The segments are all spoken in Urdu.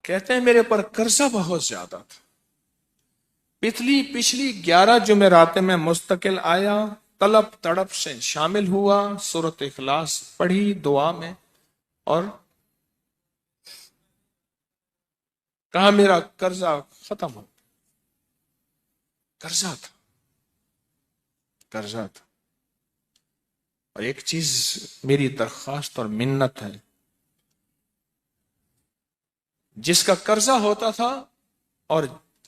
کہتے ہیں میرے پر قرضہ بہت زیادہ تھا، پچھلی 11 جمعراتیں میں مستقل آیا، طلب تڑپ سے شامل ہوا، سورۃ اخلاص پڑھی دعا میں، اور کہا میرا قرضہ ختم ہو۔ قرضہ تھا، قرضہ تھا۔ اور ایک چیز میری درخواست اور منت ہے، جس کا قرضہ ہوتا تھا اور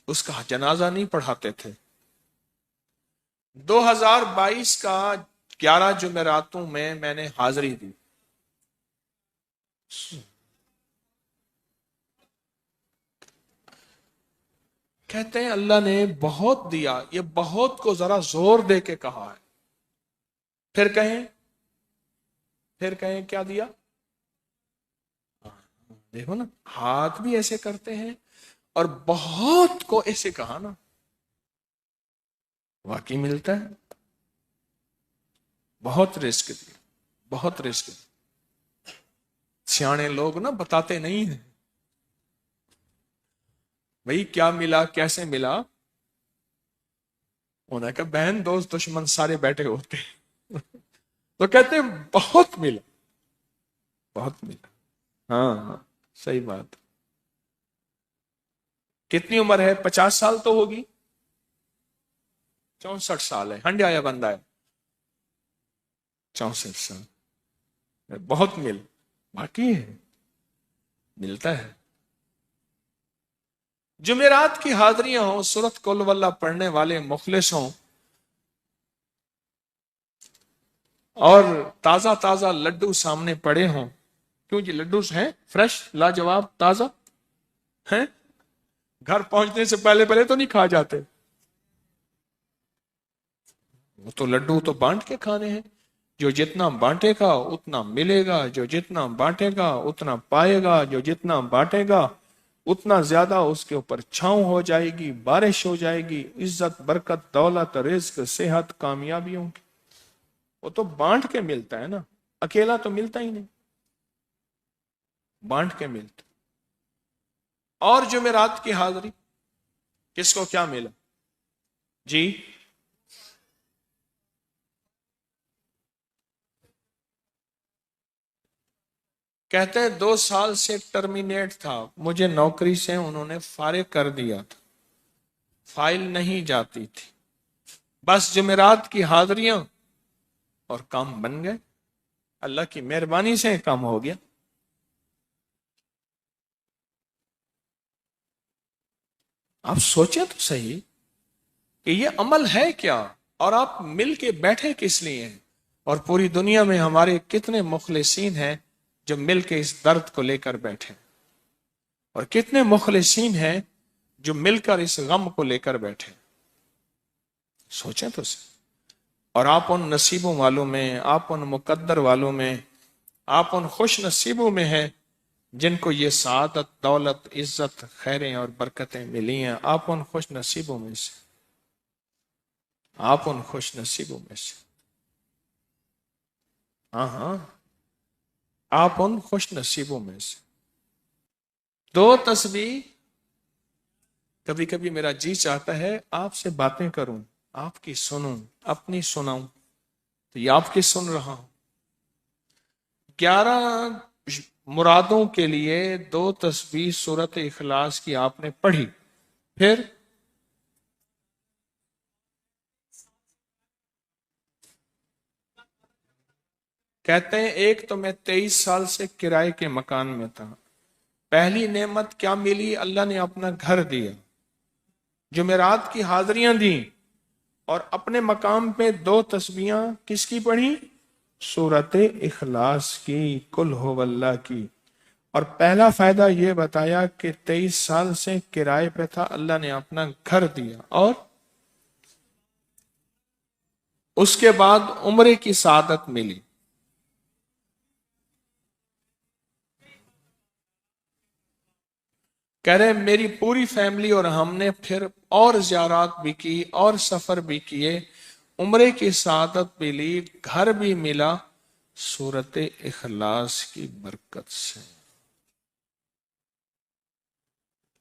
اس کا جنازہ نہیں پڑھاتے تھے، 2022 کا 11 جمعراتوں میں نے حاضری دی۔ کہتے ہیں اللہ نے بہت دیا، یہ بہت کو ذرا زور دے کے کہا ہے، پھر کہیں کیا دیا؟ دیکھو نا، ہاتھ بھی ایسے کرتے ہیں اور بہت کو ایسے کہا نا، واقعی ملتا ہے۔ بہت رزق دیا، بہت رزق دیا۔ سیانے لوگ نا بتاتے نہیں ہیں بھئی کیا ملا، کیسے ملا۔ انہوں نے کہا بہن دوست دشمن سارے بیٹھے ہوتے ہیں تو کہتے ہیں بہت ملا، بہت ملا۔ ہاں ہاں، صحیح بات۔ کتنی عمر ہے؟ 50 سال تو ہوگی، 64 سال ہے، ہنڈیا یا بندہ ہے؟ 64 سال، بہت مل، باقی ہے، ملتا ہے۔ جمعرات کی حاضریاں ہوں، سورۃ قل واللہ پڑھنے والے مخلص ہوں، اور تازہ تازہ لڈو سامنے پڑے ہوں۔ کیوں جی؟ لڈو ہیں فریش، لاجواب، تازہ ہیں، گھر پہنچنے سے پہلے پہلے تو نہیں کھا جاتے، وہ تو لڈو تو بانٹ کے کھانے ہیں۔ جو جتنا بانٹے گا اتنا ملے گا، جو جتنا بانٹے گا اتنا پائے گا، جو جتنا بانٹے گا اتنا زیادہ اس کے اوپر چھاؤں ہو جائے گی، بارش ہو جائے گی، عزت، برکت، دولت، رزق، صحت، کامیابیوں کی۔ وہ تو بانٹ کے ملتا ہے نا، اکیلا تو ملتا ہی نہیں، بانٹ کے ملتا۔ اور جمعرات کی حاضری کس کو کیا ملا؟ جی کہتے ہیں 2 سال سے ٹرمینیٹ تھا، مجھے نوکری سے انہوں نے فارغ کر دیا تھا، فائل نہیں جاتی تھی، بس جمعرات کی حاضریاں اور کام بن گئے، اللہ کی مہربانی سے کام ہو گیا۔ آپ سوچیں تو صحیح کہ یہ عمل ہے کیا، اور آپ مل کے بیٹھے کس لیے ہیں؟ اور پوری دنیا میں ہمارے کتنے مخلصین ہیں جو مل کے اس درد کو لے کر بیٹھے، اور کتنے مخلصین ہیں جو مل کر اس غم کو لے کر بیٹھے۔ سوچیں تو صحیح۔ اور آپ ان نصیبوں والوں میں، آپ ان مقدر والوں میں، آپ ان خوش نصیبوں میں ہیں جن کو یہ سعادت، دولت، عزت، خیریں اور برکتیں ملی ہیں۔ آپ ان خوش نصیبوں میں سے، آپ ان خوش نصیبوں میں سے، ہاں ہاں، آپ ان خوش نصیبوں میں سے۔ 2 تسبیح، کبھی کبھی میرا جی چاہتا ہے آپ سے باتیں کروں، آپ کی سنوں، اپنی سناؤں، تو یہ آپ کی سن رہا ہوں۔ 11 مرادوں کے لیے 2 تسبیح سورۃ اخلاص کی آپ نے پڑھی، پھر کہتے ہیں ایک تو میں 23 سال سے کرائے کے مکان میں تھا، پہلی نعمت کیا ملی؟ اللہ نے اپنا گھر دیا، جمعرات کی حاضریاں دیں، اور اپنے مقام پہ 2 تسبیحاں کس کی پڑھی؟ سورۃ اخلاص کی، قل ہو اللہ کی۔ اور پہلا فائدہ یہ بتایا کہ 23 سال سے کرائے پہ تھا، اللہ نے اپنا گھر دیا، اور اس کے بعد عمرے کی سعادت ملی۔ کہہ رہے میری پوری فیملی اور ہم نے پھر اور زیارات بھی کی اور سفر بھی کیے، عمرے کی سعادت بھی لی، گھر بھی ملا، سورۃ اخلاص کی برکت سے۔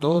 2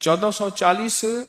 1440।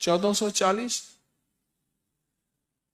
1440।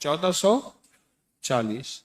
1440।